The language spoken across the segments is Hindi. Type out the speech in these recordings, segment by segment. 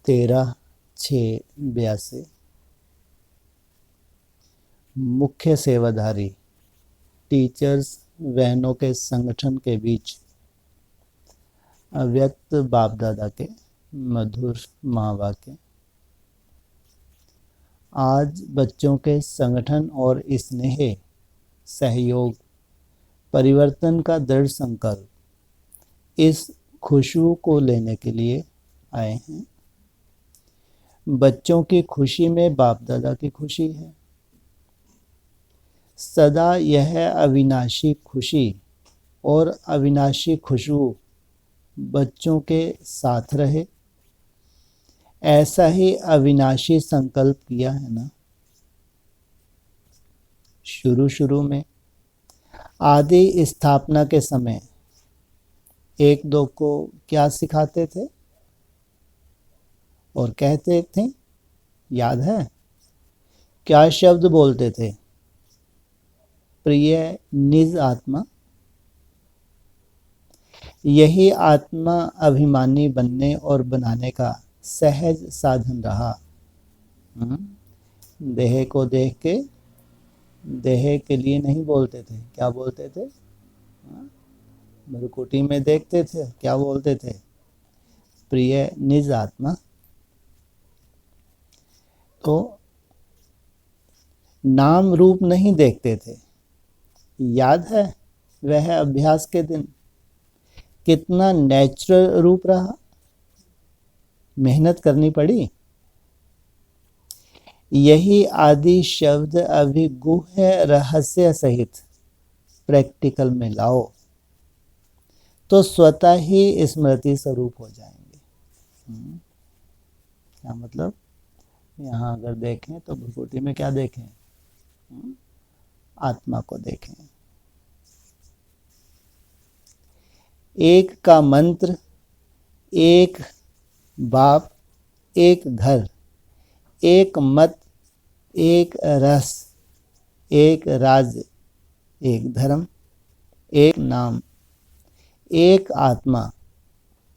13/6/82 मुख्य सेवाधारी टीचर्स बहनों के संगठन के बीच अव्यक्त बाप दादा के मधुर महावाक्य। आज बच्चों के संगठन और स्नेह, सहयोग, परिवर्तन का दृढ़ संकल्प इस खुशबू को लेने के लिए आए हैं। बच्चों की खुशी में बाप दादा की खुशी है। सदा यह अविनाशी खुशी और अविनाशी खुशबू बच्चों के साथ रहे, ऐसा ही अविनाशी संकल्प किया है ना। शुरू में आदि स्थापना के समय एक दो को क्या सिखाते थे और कहते थे, याद है? क्या शब्द बोलते थे? प्रिय निज आत्मा। यही आत्मा अभिमानी बनने और बनाने का सहज साधन रहा। देह को देख के देह के लिए नहीं बोलते थे। क्या बोलते थे? मरुकुटी में देखते थे, क्या बोलते थे? प्रिय निज आत्मा। तो नाम रूप नहीं देखते थे। याद है वह अभ्यास के दिन कितना नेचुरल रूप रहा? मेहनत करनी पड़ी। यही आदि शब्द अभी गुह्य रहस्य सहित प्रैक्टिकल में लाओ तो स्वतः ही स्मृति स्वरूप हो जाएंगे। क्या मतलब? यहाँ अगर देखें तो भ्रुकुटी में क्या देखें? आत्मा को देखें। एक का मंत्र, एक बाप, एक घर, एक मत, एक रस, एक राज्य, एक धर्म, एक नाम, एक आत्मा,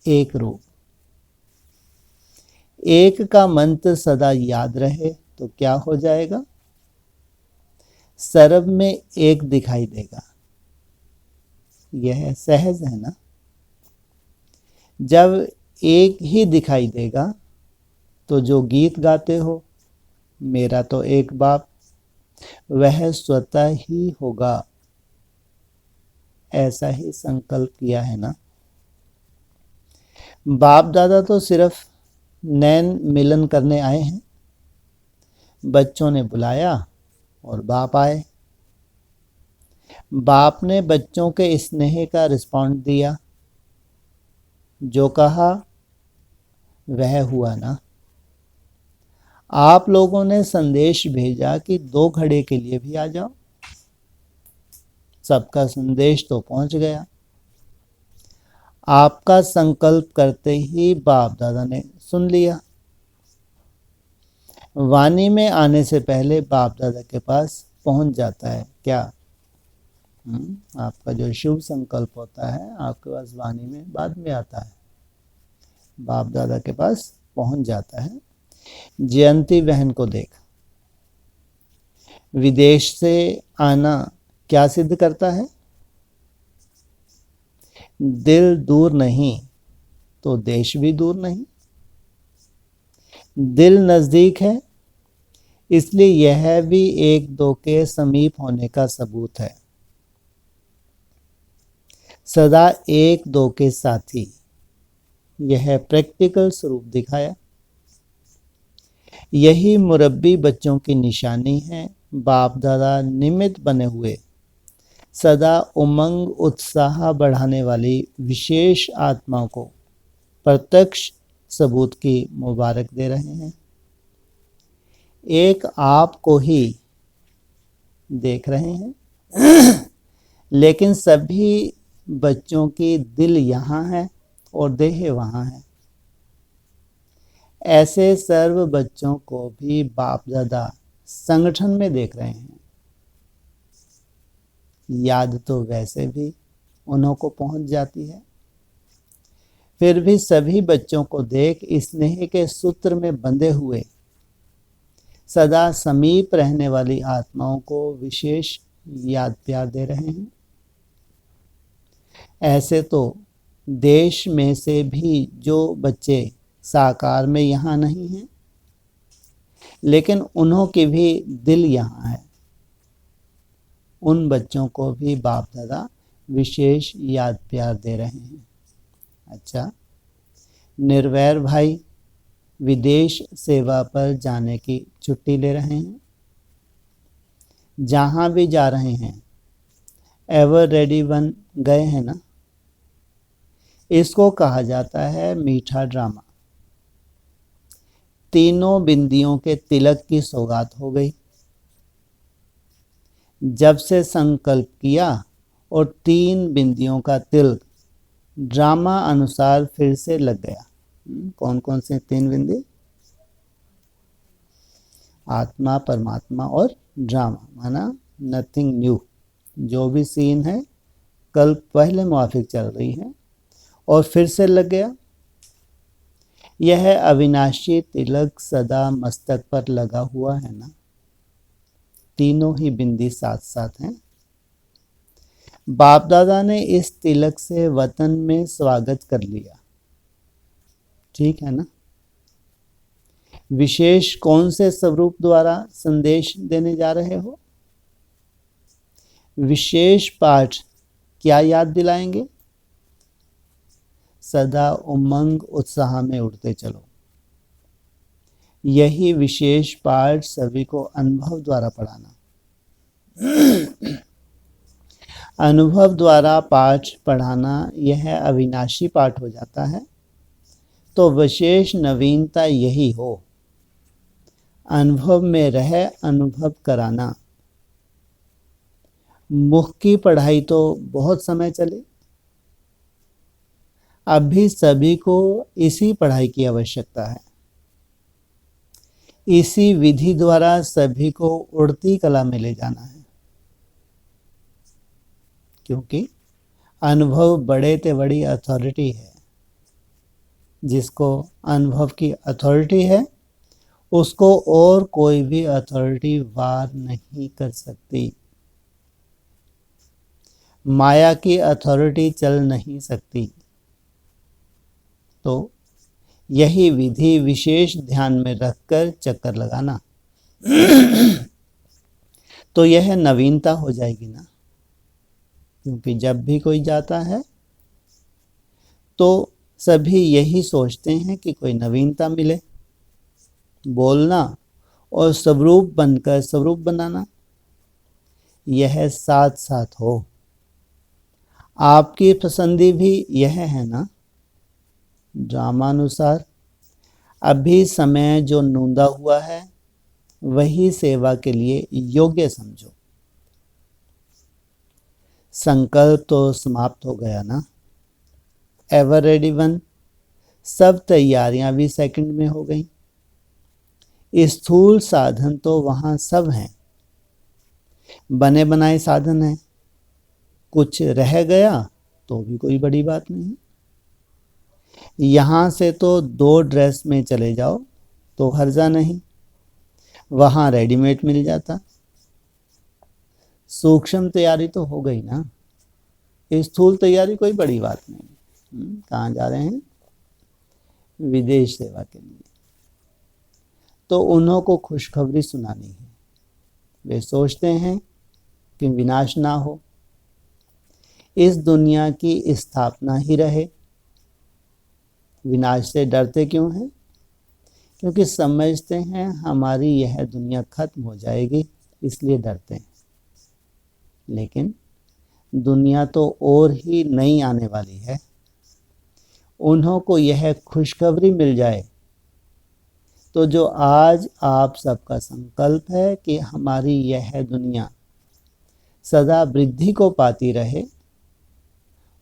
एक रूप। एक का मंत्र सदा याद रहे तो क्या हो जाएगा? सर्व में एक दिखाई देगा। यह सहज है ना। जब एक ही दिखाई देगा तो जो गीत गाते हो, मेरा तो एक बाप, वह स्वतः ही होगा। ऐसा ही संकल्प किया है ना। बाप दादा तो सिर्फ नैन मिलन करने आए हैं। बच्चों ने बुलाया और बाप आए। बाप ने बच्चों के स्नेह का रिस्पॉन्स दिया। जो कहा वह हुआ ना। आप लोगों ने संदेश भेजा कि 2 घड़ी के लिए भी आ जाओ। सबका संदेश तो पहुंच गया। आपका संकल्प करते ही बाप दादा ने सुन लिया। वाणी में आने से पहले बाप दादा के पास पहुंच जाता है। क्या? आपका जो शुभ संकल्प होता है आपके पास वाणी में बाद में आता है, बाप दादा के पास पहुंच जाता है। जयंती बहन को देख। विदेश से आना क्या सिद्ध करता है? दिल दूर नहीं तो देश भी दूर नहीं। दिल नजदीक है, इसलिए यह भी एक दो के समीप होने का सबूत है। सदा एक दो के साथी, यह प्रैक्टिकल स्वरूप दिखाया। यही मुरब्बी बच्चों की निशानी है। बाप दादा निमित्त बने हुए सदा उमंग उत्साह बढ़ाने वाली विशेष आत्माओं को प्रत्यक्ष सबूत की मुबारक दे रहे हैं। एक आप को ही देख रहे हैं लेकिन सभी बच्चों की दिल यहाँ है और देह वहाँ है। ऐसे सर्व बच्चों को भी बाप दादा संगठन में देख रहे हैं। याद तो वैसे भी उन्हों को पहुंच जाती है। फिर भी सभी बच्चों को देख स्नेह के सूत्र में बंधे हुए सदा समीप रहने वाली आत्माओं को विशेष याद प्यार दे रहे हैं। ऐसे तो देश में से भी जो बच्चे साकार में यहाँ नहीं हैं, लेकिन उन्हों के भी दिल यहाँ है। उन बच्चों को भी बाप दादा विशेष याद प्यार दे रहे हैं। अच्छा, निर्वैर भाई विदेश सेवा पर जाने की छुट्टी ले रहे हैं। जहाँ भी जा रहे हैं एवर रेडी वन गए हैं ना। इसको कहा जाता है मीठा ड्रामा। तीनों बिंदियों के तिलक की सौगात हो गई। जब से संकल्प किया और 3 बिंदियों का तिलक ड्रामा अनुसार फिर से लग गया। कौन कौन से 3 बिंदी? आत्मा, परमात्मा और ड्रामा, माना नथिंग न्यू। जो भी सीन है कल पहले मुआफिक चल रही है और फिर से लग गया। यह अविनाशी तिलक सदा मस्तक पर लगा हुआ है ना। तीनों ही बिंदी साथ साथ हैं। बाप दादा ने इस तिलक से वतन में स्वागत कर लिया, ठीक है ना। विशेष कौन से स्वरूप द्वारा संदेश देने जा रहे हो? विशेष पाठ क्या याद दिलाएंगे? सदा उमंग उत्साह में उड़ते चलो। यही विशेष पाठ सभी को अनुभव द्वारा पढ़ाना। अनुभव द्वारा पाठ पढ़ाना यह अविनाशी पाठ हो जाता है। तो विशेष नवीनता यही हो, अनुभव में रह अनुभव कराना। मुख की पढ़ाई तो बहुत समय चले। अभी सभी को इसी पढ़ाई की आवश्यकता है। इसी विधि द्वारा सभी को उड़ती कला में ले जाना है, क्योंकि अनुभव बड़े ते बड़ी अथॉरिटी है। जिसको अनुभव की अथॉरिटी है उसको और कोई भी अथॉरिटी वार नहीं कर सकती। माया की अथॉरिटी चल नहीं सकती। तो यही विधि विशेष ध्यान में रखकर चक्कर लगाना। तो यह नवीनता हो जाएगी ना। क्योंकि जब भी कोई जाता है तो सभी यही सोचते हैं कि कोई नवीनता मिले। बोलना और स्वरूप बनकर स्वरूप बनाना, यह साथ साथ हो। आपकी पसंदी भी यह है ना। ड्रामानुसार अभी समय जो नूंदा हुआ है वही सेवा के लिए योग्य समझो। संकल्प तो समाप्त हो गया ना। एवर रेडी वन, सब तैयारियां भी सेकंड में हो गई। स्थूल साधन तो वहां सब हैं, बने बनाए साधन हैं। कुछ रह गया तो भी कोई बड़ी बात नहीं। यहां से तो 2 ड्रेस में चले जाओ तो हर्जा नहीं, वहां रेडीमेड मिल जाता। सूक्ष्म तैयारी तो हो गई ना। स्थूल तैयारी कोई बड़ी बात नहीं। कहाँ जा रहे हैं? विदेश सेवा के लिए। तो उन्हों को खुशखबरी सुनानी है। वे सोचते हैं कि विनाश ना हो, इस दुनिया की स्थापना ही रहे। विनाश से डरते क्यों हैं? क्योंकि समझते हैं हमारी यह दुनिया खत्म हो जाएगी, इसलिए डरते हैं। लेकिन दुनिया तो और ही नई आने वाली है। उन्हों को यह खुशखबरी मिल जाए तो जो आज आप सबका संकल्प है कि हमारी यह दुनिया सदा वृद्धि को पाती रहे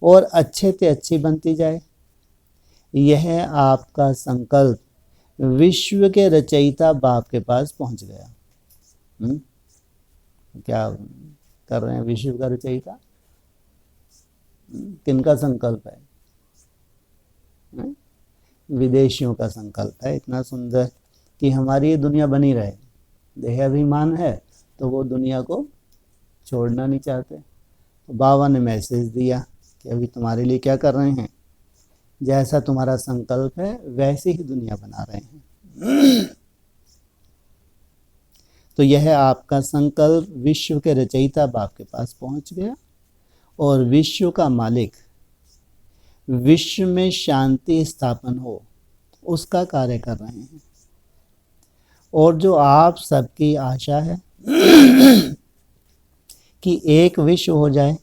और अच्छे से अच्छी बनती जाए, यह आपका संकल्प विश्व के रचयिता बाप के पास पहुंच गया। क्या कर रहे हैं विश्व का रचयिता? किनका संकल्प है? हैं? विदेशियों का संकल्प है इतना सुंदर कि हमारी ये दुनिया बनी रहे, देहाभिमान है तो वो दुनिया को छोड़ना नहीं चाहते। तो बाबा ने मैसेज दिया कि अभी तुम्हारे लिए क्या कर रहे हैं, जैसा तुम्हारा संकल्प है वैसी ही दुनिया बना रहे हैं। तो यह आपका संकल्प विश्व के रचयिता बाप के पास पहुंच गया और विश्व का मालिक, विश्व में शांति स्थापन हो उसका कार्य कर रहे हैं। और जो आप सबकी आशा है कि एक विश्व हो जाए,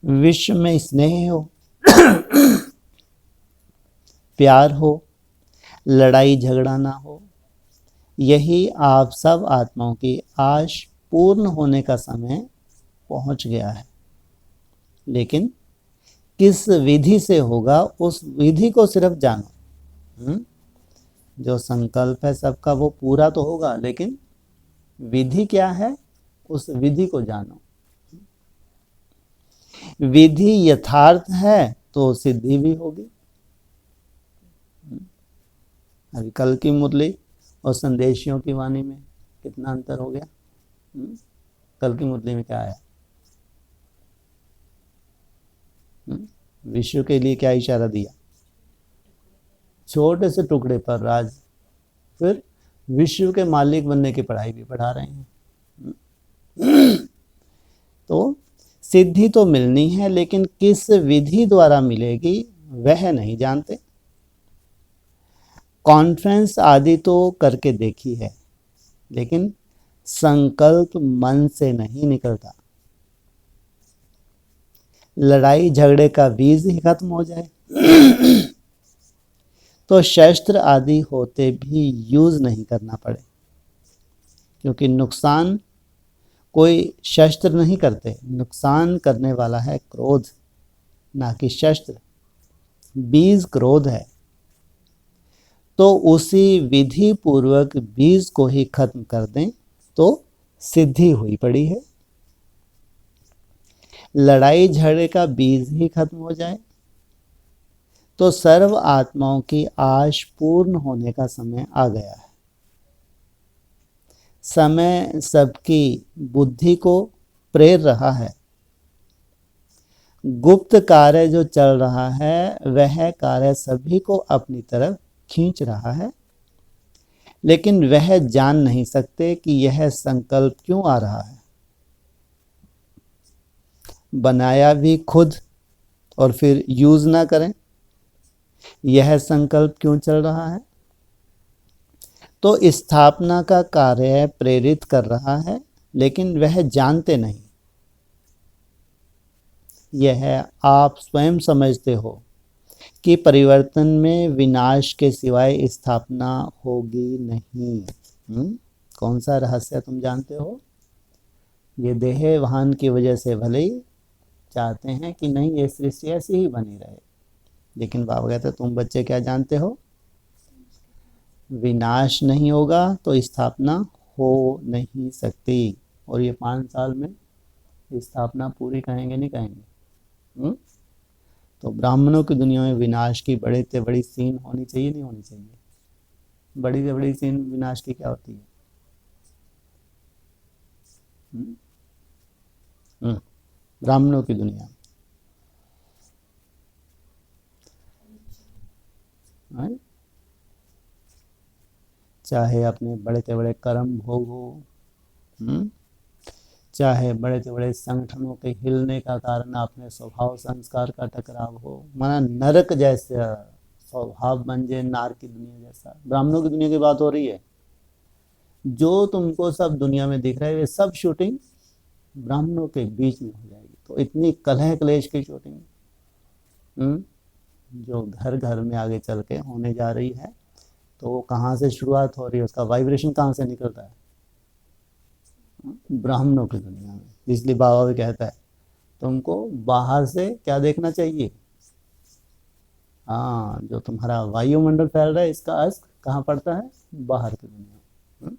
विश्व में स्नेह हो, प्यार हो, लड़ाई झगड़ा ना हो, यही आप सब आत्माओं की आश पूर्ण होने का समय पहुंच गया है। लेकिन किस विधि से होगा उस विधि को सिर्फ जानो। जो संकल्प है सबका वो पूरा तो होगा, लेकिन विधि क्या है उस विधि को जानो। विधि यथार्थ है तो सिद्धि भी होगी। अभी कल की मुरली और संदेशियों की वाणी में कितना अंतर हो गया। कल की मुरली में क्या आया, विश्व के लिए क्या इशारा दिया, छोटे से टुकड़े पर राज। फिर विश्व के मालिक बनने की पढ़ाई भी पढ़ा रहे हैं। तो सिद्धि तो मिलनी है, लेकिन किस विधि द्वारा मिलेगी वह नहीं जानते। कॉन्फ्रेंस आदि तो करके देखी है, लेकिन संकल्प मन से नहीं निकलता। लड़ाई झगड़े का बीज ही खत्म हो जाए तो शस्त्र आदि होते भी यूज नहीं करना पड़े, क्योंकि नुकसान कोई शस्त्र नहीं करते, नुकसान करने वाला है क्रोध, ना कि शस्त्र। बीज क्रोध है, तो उसी विधि पूर्वक बीज को ही खत्म कर दें तो सिद्धि हुई पड़ी है। लड़ाई झगड़े का बीज ही खत्म हो जाए तो सर्व आत्माओं की आश पूर्ण होने का समय आ गया है। समय सबकी बुद्धि को प्रेर रहा है। गुप्त कार्य जो चल रहा है वह कार्य सभी को अपनी तरफ खींच रहा है, लेकिन वह जान नहीं सकते कि यह संकल्प क्यों आ रहा है। बनाया भी खुद और फिर यूज ना करें, यह संकल्प क्यों चल रहा है। तो स्थापना का कार्य प्रेरित कर रहा है, लेकिन वह जानते नहीं। यह आप स्वयं समझते हो कि परिवर्तन में विनाश के सिवाय स्थापना होगी नहीं। कौन सा रहस्य तुम जानते हो। ये देह वाहन की वजह से भले ही चाहते हैं कि नहीं ये सृष्टि ऐसी ही बनी रहे, लेकिन बाबा कहते तुम बच्चे क्या जानते हो, विनाश नहीं होगा तो स्थापना हो नहीं सकती। और ये 5 साल में स्थापना पूरी कहेंगे नहीं कहेंगे। तो ब्राह्मणों की दुनिया में विनाश की बड़े से बड़ी सीन होनी चाहिए नहीं होनी चाहिए। बड़ी से बड़ी सीन विनाश की क्या होती है। ब्राह्मणों की दुनिया में चाहे अपने बड़े से बड़े कर्म भोग हो, चाहे बड़े से बड़े संगठनों के हिलने का कारण अपने स्वभाव संस्कार का टकराव हो, माना नरक जैसा स्वभाव बन जाए, नार की दुनिया जैसा। ब्राह्मणों की दुनिया की बात हो रही है। जो तुमको सब दुनिया में दिख रहा है वे सब शूटिंग ब्राह्मणों के बीच में हो जाएगी। तो इतनी कलह क्लेश की शूटिंग जो घर घर में आगे चल के होने जा रही है, तो वो कहाँ से शुरुआत हो रही है, उसका वाइब्रेशन कहाँ से निकलता है, ब्राह्मणों की दुनिया में। इसलिए बाबा भी कहता है तुमको बाहर से क्या देखना चाहिए। हाँ, जो तुम्हारा वायुमंडल फैल रहा है इसका असर कहाँ पड़ता है, बाहर की दुनिया।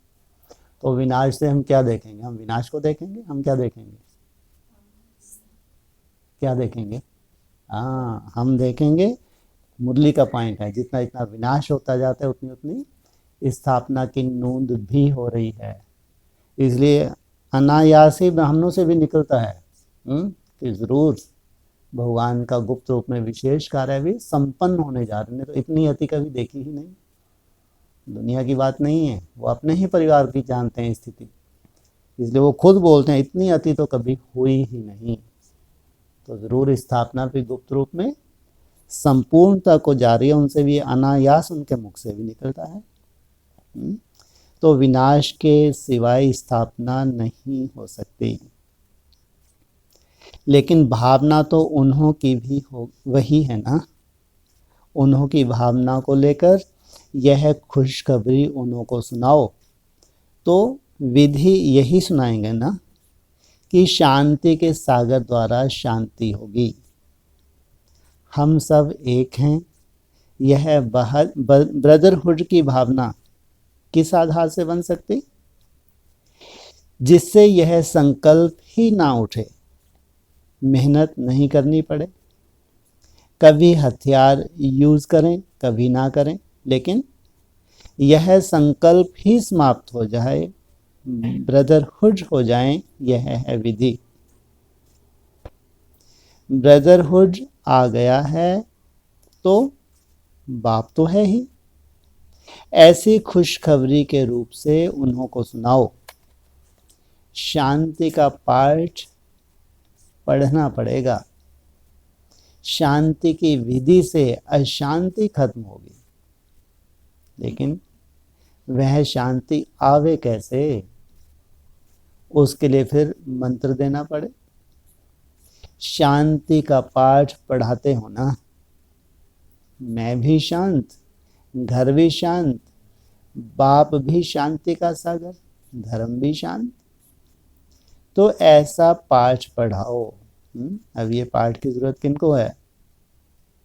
तो विनाश से हम क्या देखेंगे, हम विनाश को देखेंगे, हम क्या देखेंगे, क्या देखेंगे। हाँ, हम देखेंगे मुरली का पॉइंट है, जितना जितना विनाश होता जाता है उतनी उतनी स्थापना की नूंद भी हो रही है। इसलिए अनायास ही ब्राह्मणों से भी निकलता है कि जरूर भगवान का गुप्त रूप में विशेष कार्य भी संपन्न होने जा रहे हैं। तो इतनी अति कभी देखी ही नहीं, दुनिया की बात नहीं है, वो अपने ही परिवार की जानते हैं स्थिति, इसलिए वो खुद बोलते हैं इतनी अति तो कभी हुई ही नहीं। तो जरूर स्थापना भी गुप्त रूप में संपूर्णता को जारी है, उनसे भी अनायास उनके मुख से भी निकलता है। तो विनाश के सिवाय स्थापना नहीं हो सकती। लेकिन भावना तो उन्हों की भी हो, वही है ना, उन्हों की भावना को लेकर यह खुशखबरी उन्हों को सुनाओ। तो विधि यही सुनाएंगे ना कि शांति के सागर द्वारा शांति होगी, हम सब एक हैं। यह ब्रदरहुड की भावना किस आधार से बन सकती? जिससे यह संकल्प ही ना उठे, मेहनत नहीं करनी पड़े, कभी हथियार यूज करें कभी ना करें, लेकिन यह संकल्प ही समाप्त हो जाए, ब्रदरहुड हो जाए, यह है विधि। ब्रदरहुड आ गया है तो बाप तो है ही। ऐसी खुशखबरी के रूप से उन्हों को सुनाओ। शांति का पाठ पढ़ना पड़ेगा, शांति की विधि से अशांति खत्म होगी। लेकिन वह शांति आवे कैसे? उसके लिए फिर मंत्र देना पड़े। शांति का पाठ पढ़ाते हो ना, मैं भी शांत, घर भी शांत, बाप भी शांति का सागर, धर्म भी शांत। तो ऐसा पाठ पढ़ाओ। अब ये पाठ की जरूरत किनको है?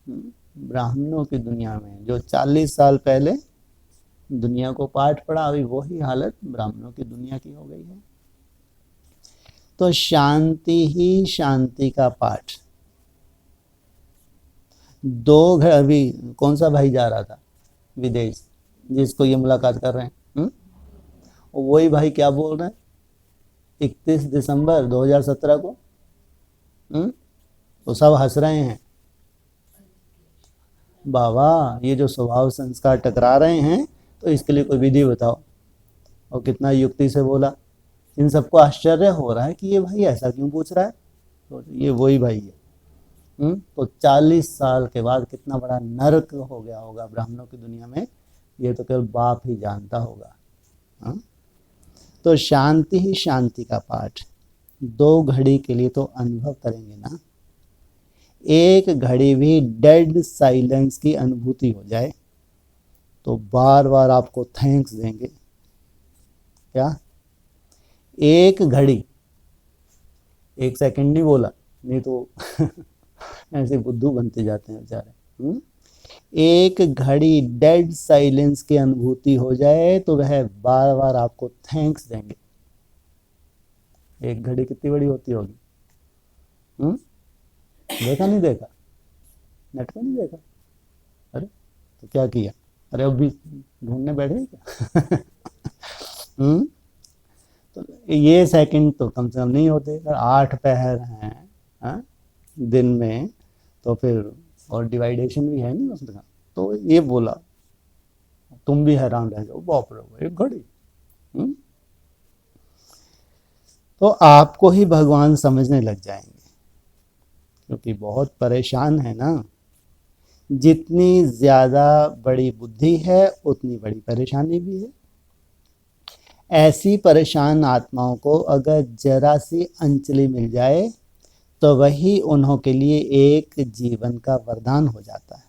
ब्राह्मणों की दुनिया में, जो 40 साल पहले दुनिया को पाठ पढ़ा, अभी वही हालत ब्राह्मणों की दुनिया की हो गई है। तो शांति ही शांति का पाठ। दो घर, अभी कौन सा भाई जा रहा था विदेश, जिसको ये मुलाकात कर रहे हैं, वही भाई क्या बोल रहे हैं 31 दिसंबर 2017 को, तो सब हंस रहे हैं, बाबा ये जो स्वभाव संस्कार टकरा रहे हैं तो इसके लिए कोई विधि बताओ। और कितना युक्ति से बोला। इन सबको आश्चर्य हो रहा है कि ये भाई ऐसा क्यों पूछ रहा है, तो ये वही भाई है। तो 40 साल के बाद कितना बड़ा नरक हो गया होगा ब्राह्मणों की दुनिया में, ये तो केवल बाप ही जानता होगा। तो शांति ही शांति का पाठ 2 घड़ी के लिए तो अनुभव करेंगे ना। एक घड़ी भी डेड साइलेंस की अनुभूति हो जाए तो बार बार आपको थैंक्स देंगे। क्या? एक घड़ी, 1 सेकंड नहीं बोला, नहीं तो ऐसे बुद्धू बनते जाते हैं बेचारे। एक घड़ी डेड साइलेंस की अनुभूति हो जाए तो वह बार बार आपको थैंक्स देंगे। एक घड़ी कितनी बड़ी होती होगी? देखा नहीं देखा? नेट पे नहीं देखा? अरे तो क्या किया? अरे अभी ढूंढने बैठे क्या? तो ये सेकंड तो कम से कम नहीं होते। अगर 8 पहर हैं दिन में तो फिर और डिवाइडेशन भी है नहीं उसमें। तो ये बोला, तुम भी हैरान रह जाओ, बाप रे एक घड़ी। तो आपको ही भगवान समझने लग जाएंगे, क्योंकि बहुत परेशान है ना। जितनी ज्यादा बड़ी बुद्धि है उतनी बड़ी परेशानी भी है। ऐसी परेशान आत्माओं को अगर जरा सी अंजलि मिल जाए तो वही उन्हों के लिए एक जीवन का वरदान हो जाता है।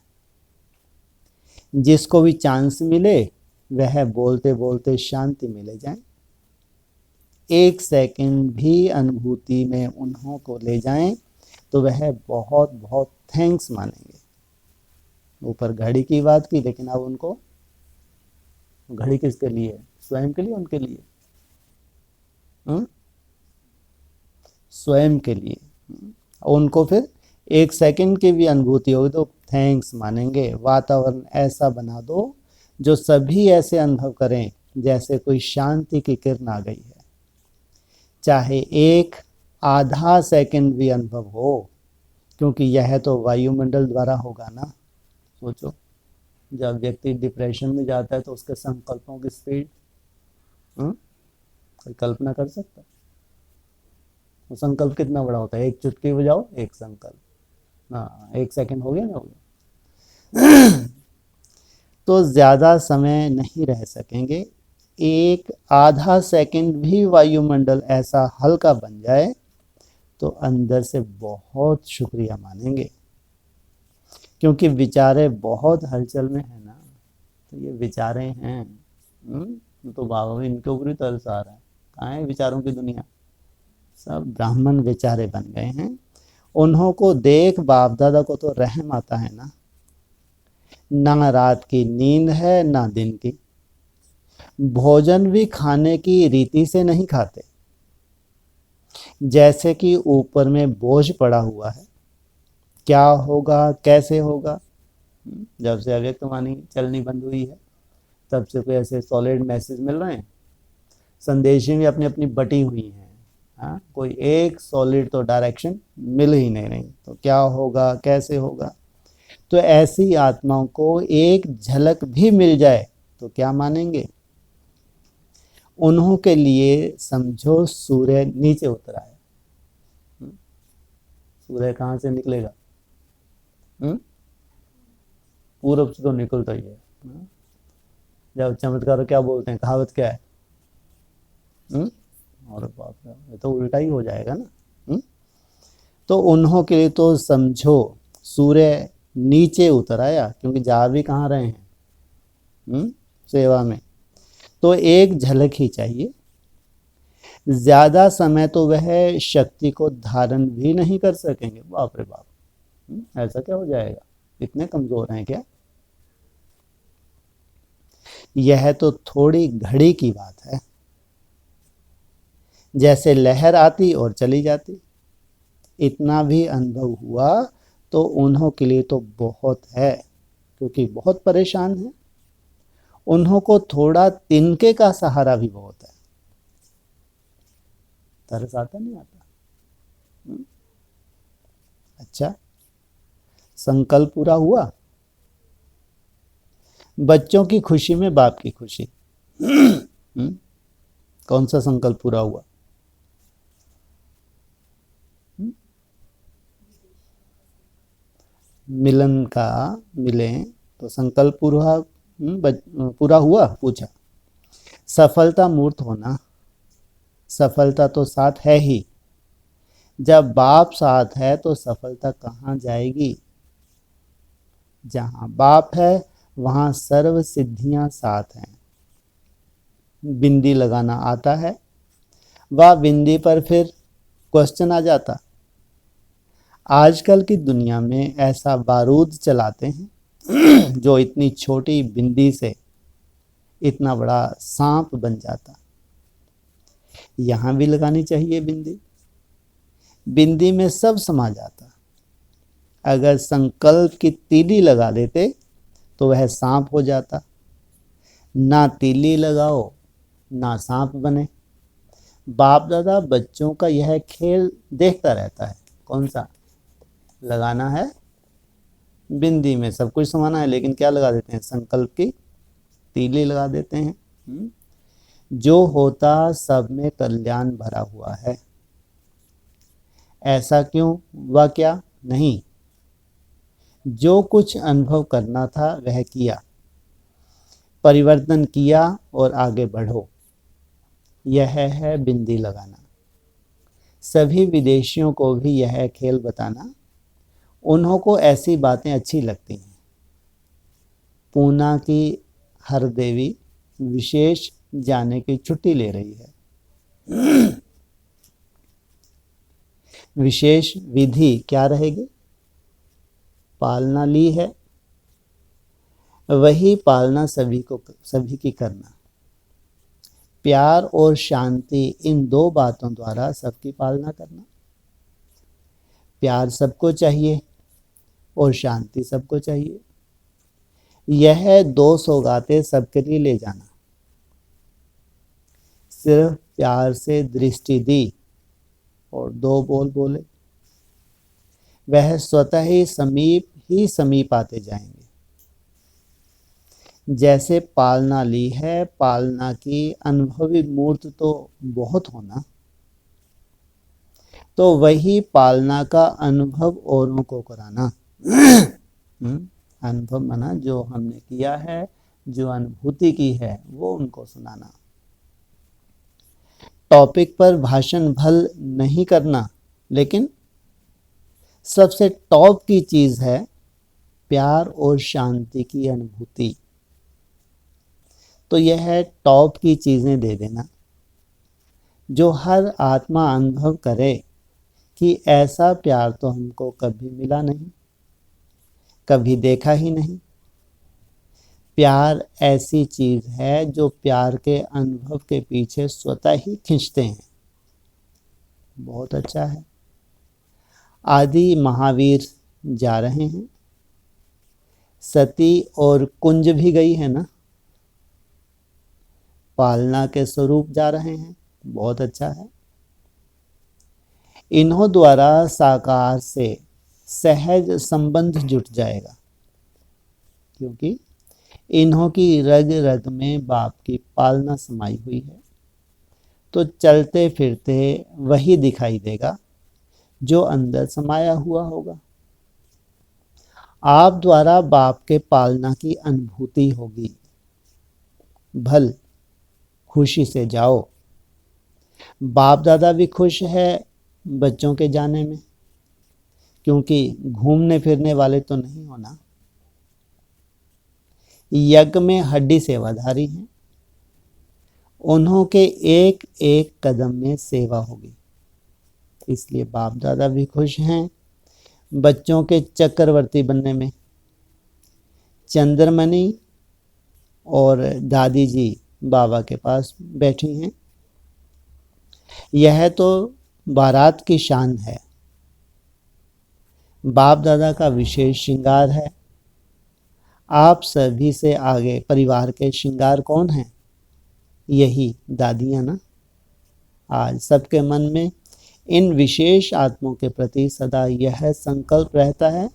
जिसको भी चांस मिले वह बोलते बोलते शांति में ले जाए। 1 सेकंड भी अनुभूति में उन्हों को ले जाएं तो वह बहुत बहुत थैंक्स मानेंगे। ऊपर घड़ी की बात की, लेकिन अब उनको घड़ी किसके लिए? स्वयं के लिए, उनके लिए, स्वयं के लिए। उनको फिर 1 सेकंड की भी अनुभूति होगी तो थैंक्स मानेंगे। वातावरण ऐसा बना दो जो सभी ऐसे अनुभव करें जैसे कोई शांति की किरण आ गई है। चाहे एक आधा सेकंड भी अनुभव हो, क्योंकि यह तो वायुमंडल द्वारा होगा ना। सोचो, जब व्यक्ति डिप्रेशन में जाता है तो उसके संकल्पों की स्पीड कोई कल्पना कर सकता है? वो संकल्प कितना बड़ा होता है, एक चुटकी बजाओ एक संकल्प, हाँ 1 सेकंड हो गया ना, हो गया। तो ज्यादा समय नहीं रह सकेंगे। एक आधा सेकंड भी वायुमंडल ऐसा हल्का बन जाए तो अंदर से बहुत शुक्रिया मानेंगे, क्योंकि विचारे बहुत हलचल में है ना। तो ये विचारे हैं, तो बाबा इनके ऊपर ही तरस आ रहा है। कहाँ है विचारों की दुनिया? सब ब्राह्मण विचारे बन गए हैं। उन्हों को देख बाप दादा को तो रहम आता है ना रात की नींद है ना दिन की। भोजन भी खाने की रीति से नहीं खाते, जैसे कि ऊपर में बोझ पड़ा हुआ है। क्या होगा कैसे होगा? जब से अव्यक्त वाणी चलनी बंद हुई है तब से कोई ऐसे सॉलिड मैसेज मिल रहे हैं? संदेशें भी अपनी अपनी बटी हुई हैं। हाँ, कोई एक सॉलिड तो डायरेक्शन मिल ही नहीं रही। तो क्या होगा कैसे होगा? तो ऐसी आत्माओं को एक झलक भी मिल जाए तो क्या मानेंगे? उन्हों के लिए समझो सूर्य नीचे उतर आया। सूर्य कहाँ से निकलेगा? पूरब से तो निकलता ही है। जब चमत्कार क्या बोलते हैं, कहावत क्या है? और बाप रे, ये तो उल्टा ही हो जाएगा ना। तो उन्हों के लिए तो समझो सूर्य नीचे उतर आया, क्योंकि जा भी कहाँ रहे हैं? सेवा में। तो एक झलक ही चाहिए। ज्यादा समय तो वह शक्ति को धारण भी नहीं कर सकेंगे। बाप रे बाप, ऐसा क्या हो जाएगा? इतने कमजोर हैं क्या? यह तो थोड़ी घड़ी की बात है, जैसे लहर आती और चली जाती। इतना भी अनुभव हुआ तो उन्हों के लिए तो बहुत है, क्योंकि बहुत परेशान है। उन्हों को थोड़ा तिनके का सहारा भी बहुत है। तरस आता नहीं आता? अच्छा, संकल्प पूरा हुआ। बच्चों की खुशी में बाप की खुशी। कौन सा संकल्प पूरा हुआ? मिलन का, मिले तो संकल्प पूरा हुआ। पूछा सफलता मूर्त होना, सफलता तो साथ है ही। जब बाप साथ है तो सफलता कहाँ जाएगी? जहां बाप है वहां सर्व सिद्धियां साथ हैं। बिंदी लगाना आता है, वह बिंदी पर फिर क्वेश्चन आ जाता। आजकल की दुनिया में ऐसा बारूद चलाते हैं जो इतनी छोटी बिंदी से इतना बड़ा सांप बन जाता। यहां भी लगानी चाहिए बिंदी, बिंदी में सब समा जाता। अगर संकल्प की तीली लगा देते तो वह सांप हो जाता। ना तीली लगाओ ना सांप बने। बाप दादा बच्चों का यह खेल देखता रहता है। कौन सा? लगाना है बिंदी में सब कुछ समाना है, लेकिन क्या लगा देते हैं? संकल्प की तीली लगा देते हैं। जो होता सब में कल्याण भरा हुआ है। ऐसा क्यों व क्या नहीं? जो कुछ अनुभव करना था वह किया, परिवर्तन किया और आगे बढ़ो। यह है बिंदी लगाना। सभी विदेशियों को भी यह खेल बताना। उन्हों को ऐसी बातें अच्छी लगती हैं। पूना की हर देवी विशेष जाने की छुट्टी ले रही है। विशेष विधि क्या रहेगी? पालना ली है, वही पालना सभी की करना। प्यार और शांति इन दो बातों द्वारा सबकी पालना करना। प्यार सबको चाहिए, और शांति सबको चाहिए। यह 2 सौगातें सबके लिए ले जाना। सिर्फ प्यार से दृष्टि दी और 2 बोल बोले, वह स्वतः ही समीप आते जाएंगे। जैसे पालना ली है, पालना की अनुभवी मूर्त तो बहुत होना, तो वही पालना का अनुभव औरों को कराना। अनुभव माना जो हमने किया है, जो अनुभूति की है, वो उनको सुनाना। टॉपिक पर भाषण भल नहीं करना, लेकिन सबसे टॉप की चीज है प्यार और शांति की अनुभूति। तो यह है टॉप की चीजें दे देना, जो हर आत्मा अनुभव करे कि ऐसा प्यार तो हमको कभी मिला नहीं, कभी देखा ही नहीं। प्यार ऐसी चीज है जो प्यार के अनुभव के पीछे स्वतः ही खींचते हैं। बहुत अच्छा है। आदि महावीर जा रहे हैं, सती और कुंज भी गई है ना, पालना के स्वरूप जा रहे हैं। बहुत अच्छा है। इन्हों द्वारा साकार से सहज संबंध जुट जाएगा, क्योंकि इन्हों की रग रग में बाप की पालना समाई हुई है। तो चलते फिरते वही दिखाई देगा जो अंदर समाया हुआ होगा। आप द्वारा बाप के पालना की अनुभूति होगी। भल खुशी से जाओ। बाप दादा भी खुश है बच्चों के जाने में, क्योंकि घूमने फिरने वाले तो नहीं होना। यज्ञ में हड्डी सेवाधारी हैं, उन्हों के एक एक कदम में सेवा होगी। इसलिए बाप दादा भी खुश हैं बच्चों के चक्रवर्ती बनने में। चंद्रमणि और दादी जी बाबा के पास बैठी हैं। यह तो बारात की शान है। बाप दादा का विशेष श्रृंगार है। आप सभी से आगे परिवार के श्रृंगार कौन है? यही दादियां ना। आज सबके मन में इन विशेष आत्माओं के प्रति सदा यह संकल्प रहता है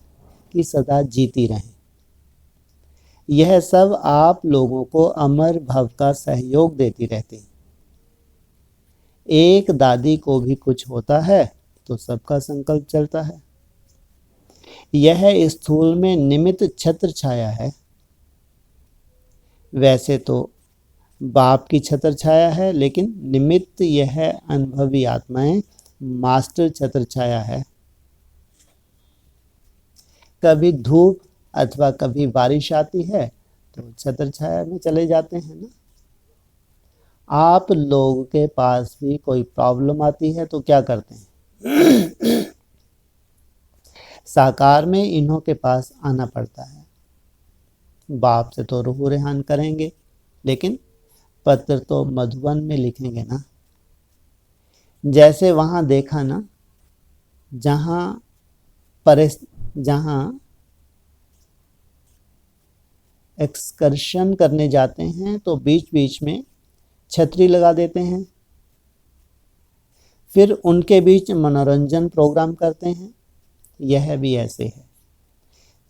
कि सदा जीती रहें। यह सब आप लोगों को अमर भव का सहयोग देती रहती है। एक दादी को भी कुछ होता है तो सबका संकल्प चलता है। यह स्थूल में निमित्त छत्र छाया है, वैसे तो बाप की छत्र छाया है, लेकिन निमित्त यह अनुभवी आत्माएं मास्टर छत्र छाया है। कभी धूप अथवा कभी बारिश आती है तो छत्र छाया में चले जाते हैं ना। आप लोगों के पास भी कोई प्रॉब्लम आती है तो क्या करते हैं? साकार में इन्हों के पास आना पड़ता है। बाप से तो रूह रेहान करेंगे, लेकिन पत्र तो मधुबन में लिखेंगे ना। जैसे वहां देखा ना, जहां एक्सकर्शन करने जाते हैं तो बीच बीच में छतरी लगा देते हैं, फिर उनके बीच मनोरंजन प्रोग्राम करते हैं। यह भी ऐसे है।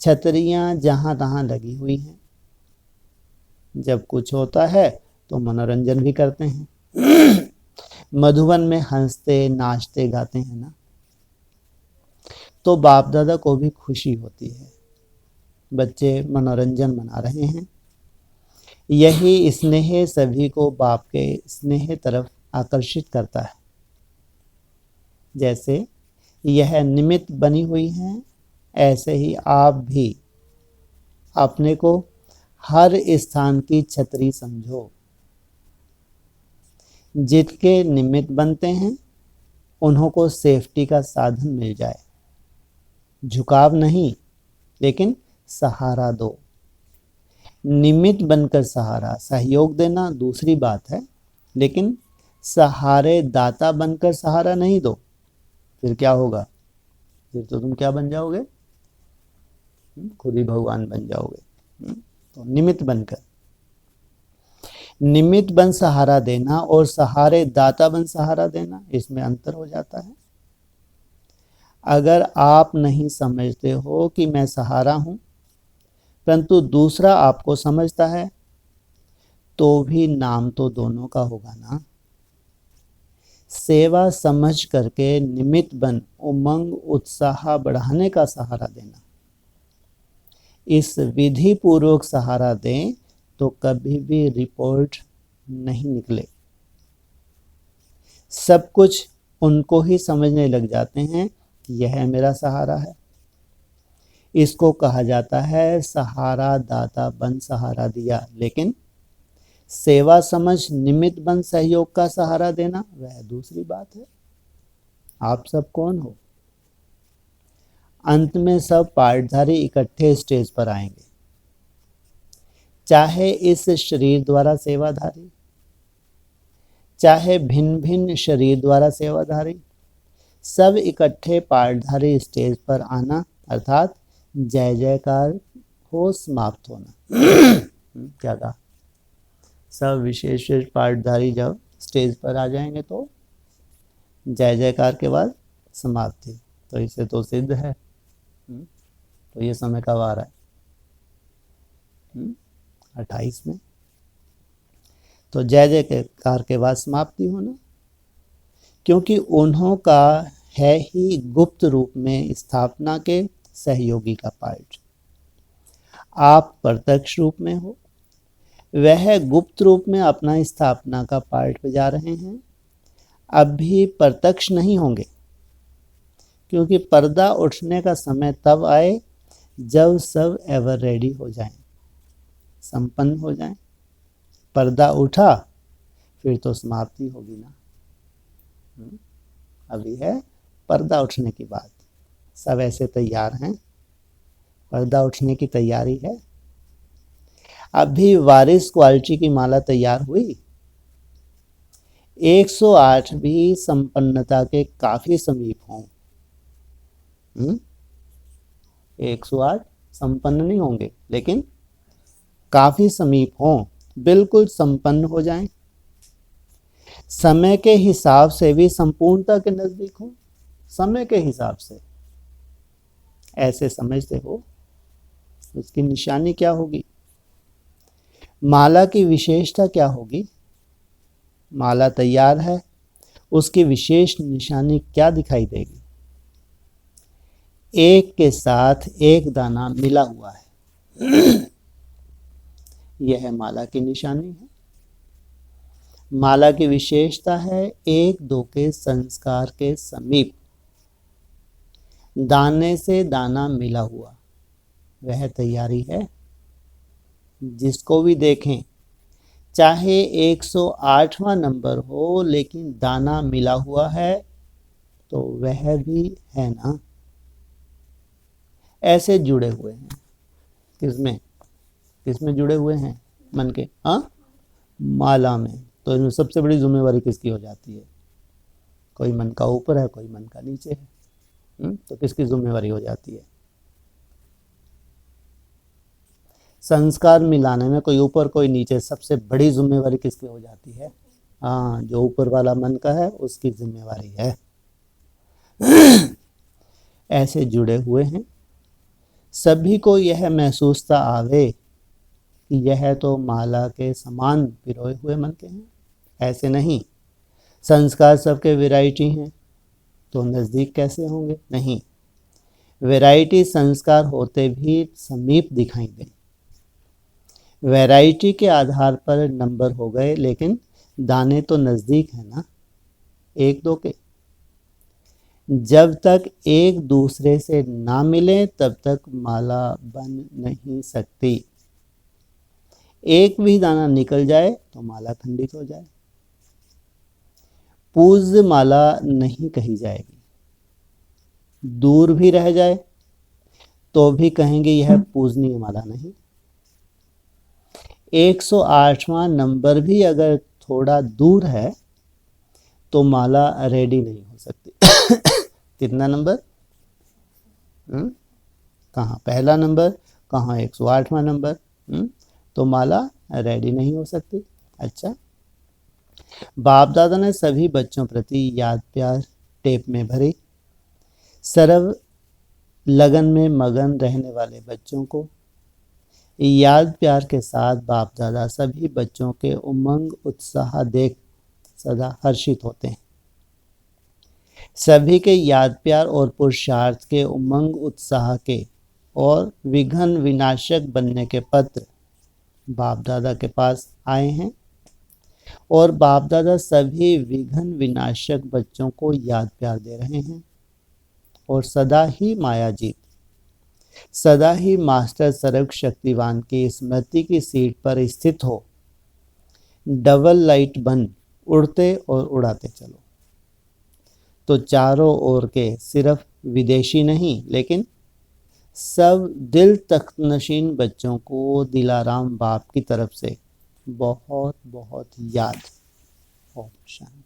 छतरियां जहां तहां लगी हुई हैं। जब कुछ होता है तो मनोरंजन भी करते हैं। मधुबन में हंसते नाचते गाते हैं ना, तो बाप दादा को भी खुशी होती है। बच्चे मनोरंजन मना रहे हैं। यही स्नेह सभी को बाप के स्नेह तरफ आकर्षित करता है। जैसे यह निमित्त बनी हुई हैं, ऐसे ही आप भी अपने को हर स्थान की छतरी समझो। जिसके निमित्त बनते हैं उन्हों को सेफ्टी का साधन मिल जाए। झुकाव नहीं, लेकिन सहारा दो। निमित्त बनकर सहारा, सहयोग देना दूसरी बात है, लेकिन सहारे दाता बनकर सहारा नहीं दो, फिर क्या होगा? फिर तो तुम क्या बन जाओगे? खुद ही भगवान बन जाओगे। तो निमित्त बनकर, निमित्त बन सहारा देना और सहारे दाता बन सहारा देना, इसमें अंतर हो जाता है। अगर आप नहीं समझते हो कि मैं सहारा हूं, परंतु दूसरा आपको समझता है, तो भी नाम तो दोनों का होगा ना। सेवा समझ करके निमित्त बन उमंग उत्साह बढ़ाने का सहारा देना, इस विधि पूर्वक सहारा दें तो कभी भी रिपोर्ट नहीं निकले। सब कुछ उनको ही समझने लग जाते हैं कि यह मेरा सहारा है। इसको कहा जाता है सहारा दाता बन सहारा दिया। लेकिन सेवा समझ निमित्त बन सहयोग का सहारा देना वह दूसरी बात है। आप सब कौन हो? अंत में सब पार्टधारी इकट्ठे स्टेज पर आएंगे, चाहे इस शरीर द्वारा सेवाधारी, चाहे भिन्न भिन्न शरीर द्वारा सेवाधारी, सब इकट्ठे पार्टधारी स्टेज पर आना अर्थात जय जयकार हो समाप्त होना। क्या कहा? सब विशेष पार्टधारी जब स्टेज पर आ जाएंगे तो जय जयकार के बाद समाप्ति। तो इसे तो सिद्ध है। तो ये समय कब आ रहा है? 28 में। तो जय जयकार के बाद समाप्ति होना, क्योंकि उन्हों का है ही गुप्त रूप में स्थापना के सहयोगी का पार्ट। आप प्रत्यक्ष रूप में हो, वह गुप्त रूप में अपना स्थापना का पार्ट बजा रहे हैं। अब भी प्रत्यक्ष नहीं होंगे, क्योंकि पर्दा उठने का समय तब आए जब सब एवर रेडी हो जाएं, संपन्न हो जाएं। पर्दा उठा फिर तो समाप्ति होगी ना। अभी है पर्दा उठने की बात। सब ऐसे तैयार हैं, पर्दा उठने की तैयारी है। अभी वारिस क्वालिटी की माला तैयार हुई। 108 भी संपन्नता के काफी समीप हों। 108 संपन्न नहीं होंगे, लेकिन काफी समीप हों, बिल्कुल संपन्न हो जाएं। समय के हिसाब से भी संपूर्णता के नजदीक हो। समय के हिसाब से ऐसे समझते हो, उसकी निशानी क्या होगी? माला की विशेषता क्या होगी? माला तैयार है, उसकी विशेष निशानी क्या दिखाई देगी? एक के साथ एक दाना मिला हुआ है। यह माला की निशानी है। माला की विशेषता है एक दो के संस्कार के समीप दाने से दाना मिला हुआ, वह तैयारी है। जिसको भी देखें, चाहे 108वां नंबर हो, लेकिन दाना मिला हुआ है तो वह भी है ना। ऐसे जुड़े हुए हैं। किसमें? किसमें जुड़े हुए हैं? मन के। हाँ, माला में। तो इसमें सबसे बड़ी जिम्मेवारी किसकी हो जाती है? कोई मन का ऊपर है, कोई मन का नीचे है। तो किसकी जिम्मेवारी हो जाती है? संस्कार मिलाने में कोई ऊपर कोई नीचे, सबसे बड़ी जिम्मेवारी किसकी हो जाती है? हाँ, जो ऊपर वाला मन का है उसकी जिम्मेवारी है। ऐसे जुड़े हुए हैं। सभी को यह महसूसता आवे कि यह तो माला के समान पिरोए हुए मन के हैं। ऐसे नहीं, संस्कार सबके वैरायटी हैं तो नज़दीक कैसे होंगे? नहीं, वैरायटी संस्कार होते भी समीप दिखाई दें। वैरायटी के आधार पर नंबर हो गए, लेकिन दाने तो नज़दीक है ना, एक दो के। जब तक एक दूसरे से ना मिले तब तक माला बन नहीं सकती। एक भी दाना निकल जाए तो माला खंडित हो जाए। पूज्य माला नहीं कही जाएगी। दूर भी रह जाए तो भी कहेंगे यह पूजनीय माला नहीं। 108वां नंबर भी अगर थोड़ा दूर है तो माला रेडी नहीं हो सकती। कितना नंबर? कहाँ पहला नंबर, कहाँ 108वां नंबर। तो माला रेडी नहीं हो सकती। अच्छा, बाप दादा ने सभी बच्चों प्रति याद प्यार टेप में भरी। सर्व लगन में मगन रहने वाले बच्चों को याद प्यार के साथ बाप दादा सभी बच्चों के उमंग उत्साह देख सदा हर्षित होते हैं। सभी के याद प्यार और पुरुषार्थ के उमंग उत्साह के और विघ्न विनाशक बनने के पत्र बाप दादा के पास आए हैं और बाप दादा सभी विघ्न विनाशक बच्चों को याद प्यार दे रहे हैं और सदा ही मायाजीत, सदा ही मास्टर सर्व शक्तिवान की स्मृति की सीट पर स्थित हो डबल लाइट बन उड़ते और उड़ाते चलो। तो चारों ओर के सिर्फ विदेशी नहीं लेकिन सब दिल तख्तनशीन बच्चों को दिलाराम बाप की तरफ से बहुत बहुत याद। ओम शांति।